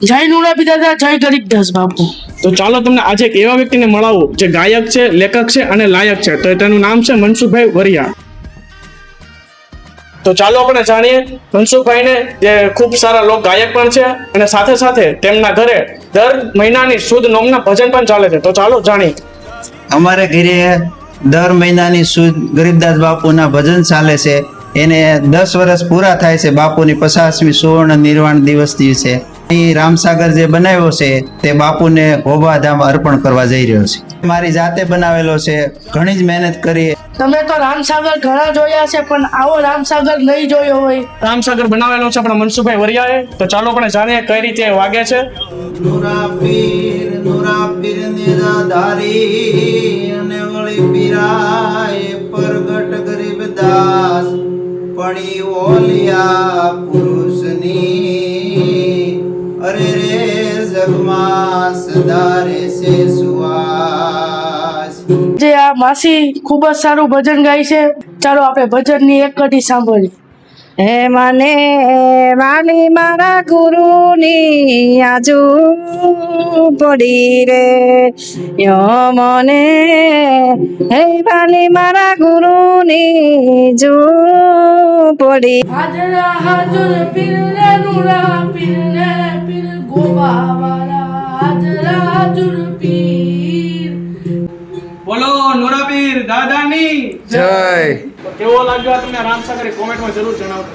જય નુરાબી દાદા, જય ગરીબદાસ બાપુ। તો ચાલો તમને આજે એક એવા વ્યક્તિને મળાવું જે ગાયક છે, લેખક છે અને લાયક છે। તો તેનું નામ છે મનસુખભાઈ વરિયા। તો ચાલો આપણે જાણીએ મનસુખભાઈને, જે ખૂબ સારા લોક ગાયક પણ છે અને સાથે સાથે તેમના ઘરે દર મહિનાની સુદ નોમના ભજન પણ ચાલે છે। તો ચાલો જાણીએ। અમારે ઘરે દર મહિનાની સુદ ગરીબદાસ બાપુના ભજન ચાલે છે। એને 10 વર્ષ પૂરા થાય છે બાપુની 50મી સુવર્ણ નિર્વાણ દિવસ દિવસે। અહીં રામસાગર જે બનાવ્યો છે તે બાપુને હોબાધામ અર્પણ કરવા જઈ રહ્યો છે। મારી જાતે બનાવેલો છે, ઘણી જ મહેનત કરી। તમે તો રામસાગર ઘણા જોયા છે, પણ આવો રામસાગર નહીં જોયો હોય। રામસાગર બનાવેલો છે આપણા મનસુખભાઈ વરિયાએ। તો ચાલો આપણે જાણીએ કઈ રીતે એ વાગે છે। નુરા પીર નિરાધારી અને વળી પીરાય પરગટ ગરીબદાસ પડી ઓલિયા પુરુષની અરે રે જગમાં સદારે છે સુવાસ। જે આ માસી ખૂબ જ સારું ભજન ગાય છે, ચાલો આપણે ભજનની એક કડી સાંભળીએ। હે મને વાલી મારા ગુરુની આજુ પડી રે, યો મને હે વાલી મારા ગુરુની જુ પડી। હાજરા હાજર પીર ને નુરા પીર ને પીર ગોબા વાળા, હાજરા હાજર પીર। બોલો નોરાપીર દાદાની જય। તો કેવો લાગ્યો આ તમને રામસાગર, કોમેન્ટમાં જરૂર જણાવજો।